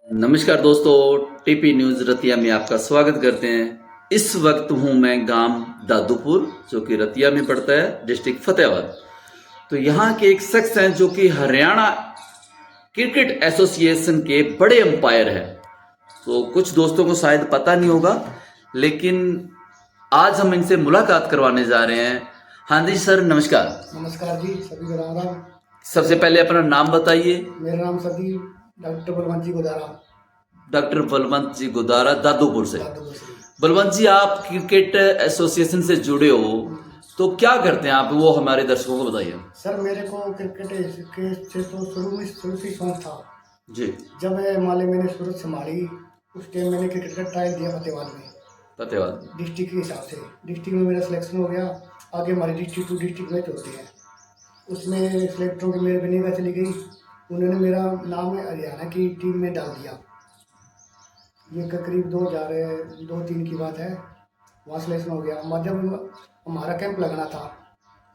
नमस्कार दोस्तों, TP news Ratia में आपका स्वागत करते हैं। इस वक्त हूं मैं गांव दादूपुर, जो कि रतिया में पड़ता है, डिस्ट्रिक्ट फतेहाबाद। तो यहाँ के एक शख्स हैं जो कि हरियाणा क्रिकेट एसोसिएशन के बड़े अंपायर हैं। तो कुछ दोस्तों को शायद पता नहीं होगा, लेकिन आज हम इनसे मुलाकात करवाने जा रहे हैं। हाँ जी सर, नमस्कार। नमस्कार जी, सभी को राम राम। सबसे पहले अपना नाम बताइए। मेरा नाम सदी डॉक्टर बलवंत जी गोदारा, डॉक्टर बलवंत जी गोदारा, दादूपुर से। दादूपुर से। बलवंत जी, आप क्रिकेट एसोसिएशन से जुड़े हो, तो क्या करते हैं आप, वो हमारे दर्शकों को बताइए। सर, मेरे को क्रिकेट के से तो शुरू से शौक था जी। जब मैंने सूरत संभाली, उस टाइम मैंने क्रिकेट का ट्रायल दिया फतेहाबाद में, धन्यवाद। डिस्ट्रिक्ट के हिसाब से। डिस्ट्रिक्ट में मेरा सिलेक्शन हो गया। आगे हमारे डिस्ट्रिक्ट टू डिस्ट्रिक्ट मैच होते हैं, उसमें सिलेक्टरों की मेरी बनीगा चली गई। उन्होंने मेरा नाम हरियाणा की टीम में डाल दिया। ये करीब 2002-3 की बात है। वहाँ सिलेक्शन हो गया। जब हमारा कैंप लगना था,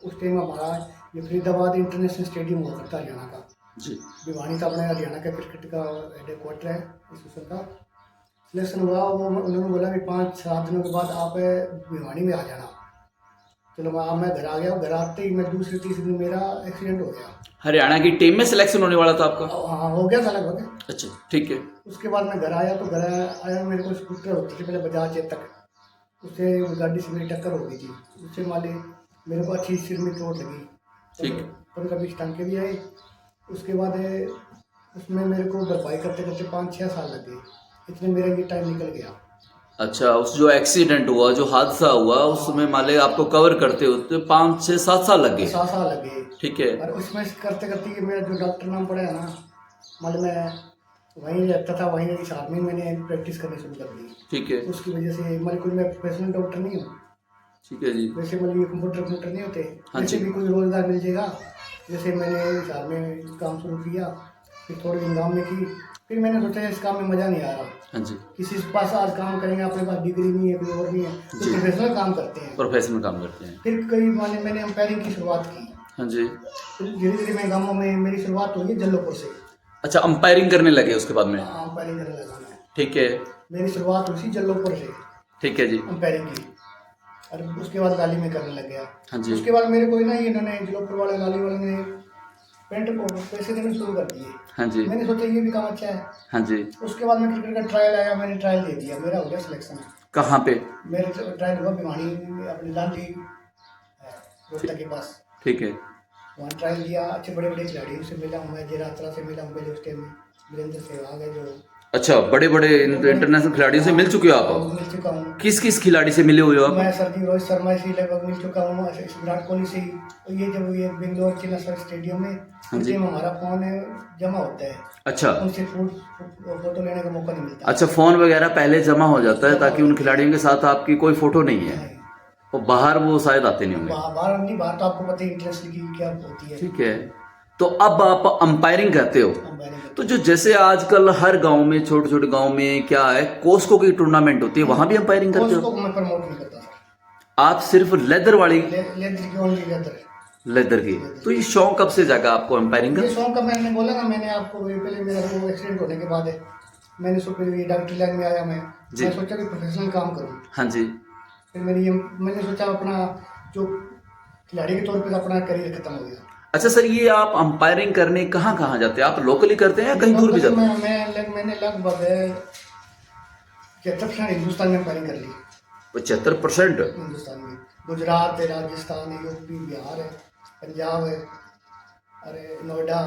उस टाइम हमारा ये फरीदाबाद इंटरनेशनल स्टेडियम हुआ करता हरियाणा का। जी। भिवानी का अपने हरियाणा का क्रिकेट का हेडक्वार्टर है एसोसिएशन का। सिलेक्शन हुआ, वो उन्होंने बोला कि 5-7 दिनों के बाद आप भिवानी में आ जाना। चलो मैं घर आ गया। घर आते ही मैं दूसरे-तीसरे दिन मेरा एक्सीडेंट हो गया। हरियाणा की टीम में सिलेक्शन होने वाला था आपका? हाँ, हो गया था लगभग। अच्छा, ठीक है। उसके बाद मैं घर आया, तो घर आया मेरे को स्कूटर होती थी पहले बजाज चेतक, उससे गाड़ी से मेरी टक्कर हो गई थी। उससे माले मेरे को अच्छी सिर में चोट लगी। ठीक। 15-20 टांके भी आए। उसके बाद उसमें मेरे को भरपाई करते करते 5-6 साल लग गए। इतने मेरा ये टाइम निकल गया। अच्छा, उस जो एक्सीडेंट हुआ, जो हादसा हुआ, उसमें मान ले आपको कवर करते होते 5-6-7 साल लग गए। 7 साल लग गए। ठीक है। और उसमें करते करते ये मेरा जो डॉक्टर नाम पड़ा है ना, मतलब मैं वहीं रहता था, वहीं के साथ में मैंने प्रैक्टिस करनी शुरू कर दी। ठीक है। उसकी वजह से मतलब कोई मैं प्रोफेशनल डॉक्टर नहीं हूँ। ठीक है जी। वैसे मतलब ये कंप्यूटर नहीं होते, हाँ जैसे जी। भी कोई रोजगार मिल जाएगा। जैसे मैंने हिसाब में काम शुरू किया, फिर थोड़े दिन गाँव में की। फिर मैंने सोचा इस काम में मज़ा नहीं आ रहा। हाँ जी। किसी के पास आज काम करेंगे, अपने पास डिग्री नहीं है, कोई और नहीं है, तो जी। प्रोफेशनल काम करते हैं। प्रोफेशनल काम करते हैं। फिर कई मैंने अंपायरिंग की शुरुआत की। हाँ जी। फिर धीरे धीरे मैं गाँव में मेरी शुरुआत हुई जल्लोपुर से। अच्छा, अंपायरिंग करने लगे उसके बाद में? अंपायरिंग करने लगा मैं। ठीक है। मेरी शुरुआत हुई थी जल्लोपुर से ठीक है जी। अंपायरिंग की, और उसके बाद गाली में करने लग गया। हाँ जी। उसके बाद मेरे को ना ये इन्होंने जलोपुर वाले गाली वाले ने पेंट को पैसे देने शुरू कर दिए। हाँ जी। मैंने सोचा ये भी काम अच्छा है। हाँ जी। उसके बाद मैं क्रिकेट का ट्रायल आया, मैंने ट्रायल दे दिया, मेरा हो गया सिलेक्शन। कहाँ पे? मेरे ट्रायल हुआ भिवानी में, अपनी लाली रोहतक के पास। ठीक है। वहाँ ट्रायल दिया। अच्छे बड़े बड़े खिलाड़ियों से मिला हूँ मैं, जयरात्रा से मिला हूँ पहले उस टाइम में, वीरेंद्र सहवाग है जो। अच्छा, बड़े बड़े इंटरनेशनल खिलाड़ियों से मिल चुके हो आप? मिल चुका हूँ। किस किस खिलाड़ी से मिले हुए हो आप? मैं सरदी रोहित शर्मा से लगभग मिल चुका हूँ, विराट कोहली से ही। और ये जब ये बेंगलोर चिन्नास्वामी स्टेडियम में उस टाइम हमारा फोन जमा होता है। अच्छा। उनसे फोटो लेने का मौका नहीं मिलता। अच्छा, फोन वगैरह पहले जमा हो जाता है ताकि उन खिलाड़ियों के साथ आपकी कोई फोटो नहीं है, और बाहर वो शायद आते नहीं होंगे। बाहर नहीं, बाहर तो आपको पता है इंटरनेशनल की क्या होती है। ठीक है। तो अब आप अंपायरिंग करते हो, अंपायरिंग तो जो जैसे आजकल हर गांव में, छोटे छोटे गांव में क्या है, कोस्को की टूर्नामेंट होती है, वहां भी अंपायरिंग करते हो? उसको मैं प्रमोट नहीं करता सर। आप सिर्फ लेदर वाली? लेदर की, ओनली लेदर। लेदर की। तो ये शौक कब से जागा आपको अंपायरिंग का? ये शौक का मैंने बोला ना, मैंने आपको पहले मेरा वो एक्सीडेंट होने के बाद मैंने फिर डॉक्टरी लाइन में आया। मैं सोचा कि प्रोफेशनल काम करूँ। हाँ जी। फिर मैंने सोचा अपना जो खिलाड़ी के तौर पे अपना करियर खत्म हो गया। अच्छा सर, ये आप अंपायरिंग करने कहाँ कहाँ जाते हैं? आप लोकली करते हैं या कहीं दूर भी जाते हैं? मैंने लगभग 75% हिंदुस्तान में अंपायरिंग कर ली। 75%? हिंदुस्तान में गुजरात है, राजस्थान है, यूपी, बिहार है, पंजाब है, अरे नोएडा।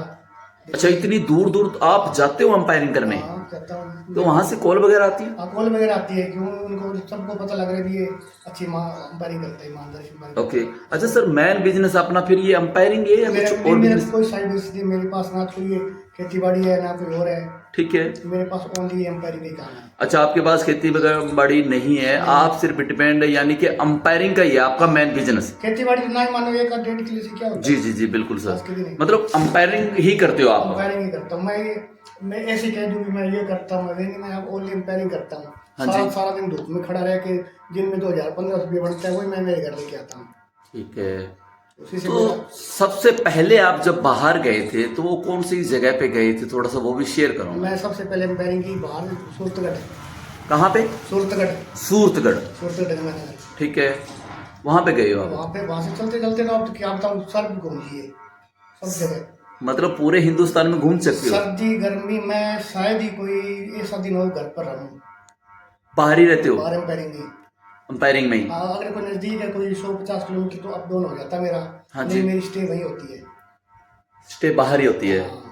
अच्छा, इतनी दूर दूर आप जाते हो अंपायरिंग करने? हाँ, करता हूँ। तो वहां से कॉल वगैरह आती है? हाँ, कॉल वगैरह आती है, क्यों उनको सबको पता लग रहा है कि ये अच्छी अंपायरिंग करता है, ईमानदारी। ओके। अच्छा सर, मेन बिजनेस अपना फिर ये अंपायरिंग है या कुछ और मेरा बिजनेस? कोई साइड बिजनेस नहीं, मेरे पास ना कोई खेती बाड़ी है ना कोई और है। ठीक है। मेरे पास ओनली अंपायरिंग ही काम है। अच्छा, आपके पास खेती वगैरह बाड़ी नहीं है, आप सिर्फ डिपेंड, यानी कि अंपायरिंग का ही है आपका मेन बिजनेस? खेती बाड़ी तो ना ही मानो, 1-1.5 किलो से क्या होता है। जी जी जी, बिल्कुल सर। आज के दिन मतलब अंपायरिंग ही करते हो आप? अंपायरिंग ही करता हूँ मैं ऐसे कह दूँ कि मैं ये करता हूँ, मैं ओनली अंपायरिंग करता हूँ। हाँ जी। सारा दिन धूप में खड़ा रह के, दिन में 2015 रुपये बनता है, वही मैं मेरे घर लेके आता हूँ। ठीक है। उसी से तो मेरा सबसे पहले आप जब बाहर गए थे तो वो कौन सी जगह पे गए थे, थोड़ा सा वो भी शेयर करो। मैं सबसे पहले एम्पायरिंग की बाहर सूरतगढ़। कहाँ पे? सूरतगढ़। सूरतगढ़। सूरतगढ़ में ठीक है, वहां पे गए हो आप? वहाँ से चलते चलते तो अब क्या बताऊँ, सर भी घूम लिए सब जगह। मतलब पूरे हिंदुस्तान में घूम सकते हो? सर्दी गर्मी में शायद ही कोई ऐसा दिन हो घर पर रहूँ। बाहर ही रहते हो? बाहर एम्पायरिंग की। अंपायरिंग में ही? अगर कोई नजदीक है, कोई 150 किलोमीटर तो अप डाउन हो जाता है मेरा। हाँ नहीं, जी। मेरी स्टे वही होती है। स्टे बाहर ही होती है। हाँ।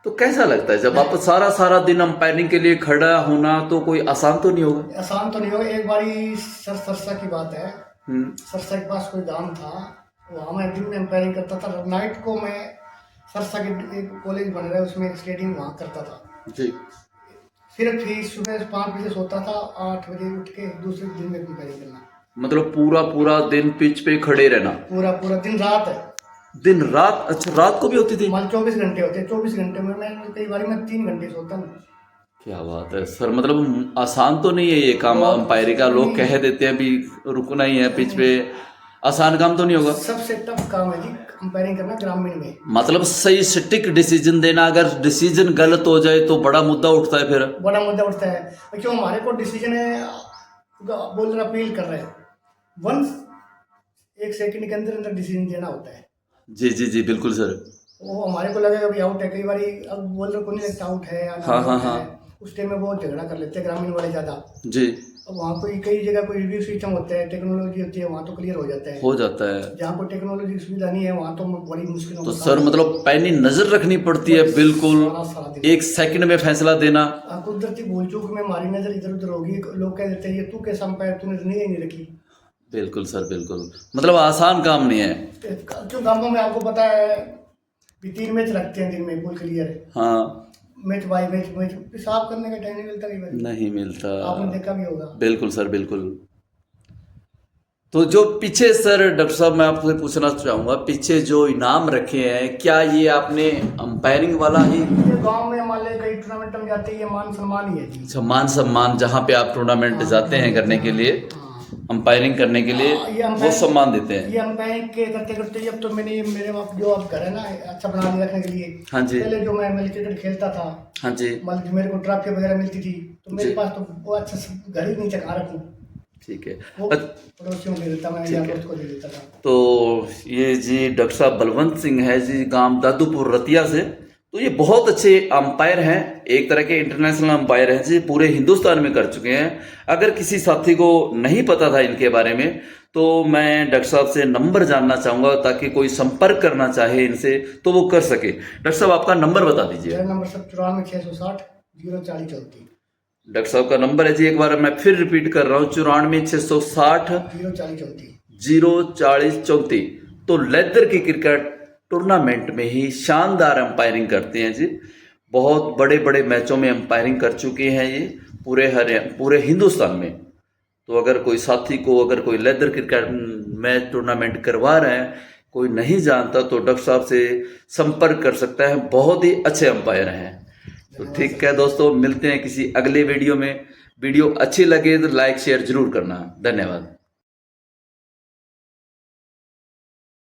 तो कैसा लगता है जब आप सारा सारा दिन अंपायरिंग के लिए खड़ा होना, तो कोई आसान तो नहीं होगा? आसान तो नहीं होगा। एक बारी सरसा की बात है, सरसा के पास कोई गांव था, वहाँ मैं दिन में एम्पायरिंग करता था, नाइट को मैं सरसा के एक कॉलेज बन रहा है उसमें स्टेडियम वहाँ करता था जी। फिर सुबह 5 बजे सोता था, 8 बजे उठ के दूसरे दिन में एम्पायरिंग करना। मतलब पूरा पूरा दिन पिच पे खड़े रहना? पूरा पूरा दिन रात है। दिन रात? अच्छा, रात को भी होती थी? मान 24 घंटे होते हैं, 24 घंटे में मैं कई बार मैं 3 घंटे सोता हूँ। क्या बात है सर, मतलब आसान तो नहीं है ये काम अंपायरिंग का। लोग कह देते हैं भी रुकना ही है पिच पे, आसान काम तो नहीं होगा? सबसे टफ काम है जी अंपायरिंग करना ग्रामीण में। मतलब सही सटीक डिसीजन देना, अगर डिसीजन गलत हो जाए तो बड़ा मुद्दा उठता है। फिर बड़ा मुद्दा उठता है क्यों, हमारे को डिसीजन है बोल रहा अपील कर रहे हैं, वंस 1 सेकंड के अंदर अंदर डिसीजन देना होता है। जी जी जी, बिल्कुल सर। वो हमारे को लगेगा भी आउट है, कई बार अब बोल रहे कोई लगता आउट है या हाँ, हाँ, out है। हाँ। उस टाइम में बहुत झगड़ा कर लेते हैं ग्रामीण वाले ज्यादा। जी। अब वहाँ कोई कई जगह कोई रिव्यू सिस्टम होता है, टेक्नोलॉजी होती है, वहाँ तो क्लियर हो जाता है। हो जाता है। जहाँ कोई टेक्नोलॉजी की सुविधा नहीं है वहाँ तो बड़ी मुश्किल तो सर मतलब पैनी नजर रखनी पड़ती है, बिल्कुल सारा दिन। 1 सेकंड में फैसला देना। कुदरती भूल चूक में हमारी नजर इधर उधर होगी, लोग कह देते हैं ये तू कैसा अंपायर, तूने नहीं रखी। बिल्कुल सर, बिल्कुल। मतलब आसान काम नहीं है। क्यों गांवों में आपको पता है कि 3 मैच रखते हैं दिन में, फुल क्लियर है। हाँ। मैच बाय मैच पेशाब करने का टाइम नहीं मिलता कई बार। नहीं मिलता। आपने देखा भी होगा। बिल्कुल सर, बिल्कुल। तो जो पीछे सर डॉक्टर साहब मैं आपसे पूछना चाहूंगा, पीछे जो इनाम रखे हैं, क्या ये आपने अंपायरिंग वाला ही? ये गांव में मान ले कई टूर्नामेंट में जाते हैं, ये मान सम्मान ही है जी। अच्छा, मान सम्मान, जहाँ पे आप टूर्नामेंट जाते हैं करने के लिए, अंपायरिंग करने के लिए, वो सम्मान देते हैं। ये अंपायरिंग के करते करते अब तो मैंने मेरे जो अब घर है ना अच्छा बना के रखने के लिए। हाँ जी। पहले जो मैं क्रिकेट खेलता था, हाँ जी। मतलब मेरे को ट्रॉफी वगैरह मिलती थी, तो मेरे पास तो वो अच्छा घर ही नहीं चका रखूँ। ठीक है। वो पड़ोसियों को दे देता मैं, या दोस्त को दे देता था। तो ये जी डॉक्टर साहब बलवंत सिंह है जी, गांव दादूपुर रतिया से। तो ये बहुत अच्छे अंपायर हैं, एक तरह के इंटरनेशनल अंपायर हैं जी, पूरे हिंदुस्तान में कर चुके हैं। अगर किसी साथी को नहीं पता था इनके बारे में, तो मैं डॉक्टर साहब से नंबर जानना चाहूंगा, ताकि कोई संपर्क करना चाहे इनसे तो वो कर सके। डॉक्टर साहब आपका नंबर बता दीजिए। मेरा नंबर 94 660 040 34। डॉक्टर साहब का नंबर है जी, एक बार मैं फिर रिपीट कर रहा हूँ, 94 660 040 34। तो लेदर की क्रिकेट टूर्नामेंट में ही शानदार अंपायरिंग करते हैं जी, बहुत बड़े बड़े मैचों में अंपायरिंग कर चुके हैं ये पूरे हिंदुस्तान में। तो अगर कोई साथी को, अगर कोई लेदर क्रिकेट मैच टूर्नामेंट करवा रहे हैं, कोई नहीं जानता, तो डॉक्टर साहब से संपर्क कर सकता है, बहुत ही अच्छे अंपायर हैं। तो ठीक है दोस्तों, मिलते हैं किसी अगले वीडियो में। वीडियो अच्छी लगे तो लाइक शेयर जरूर करना। धन्यवाद।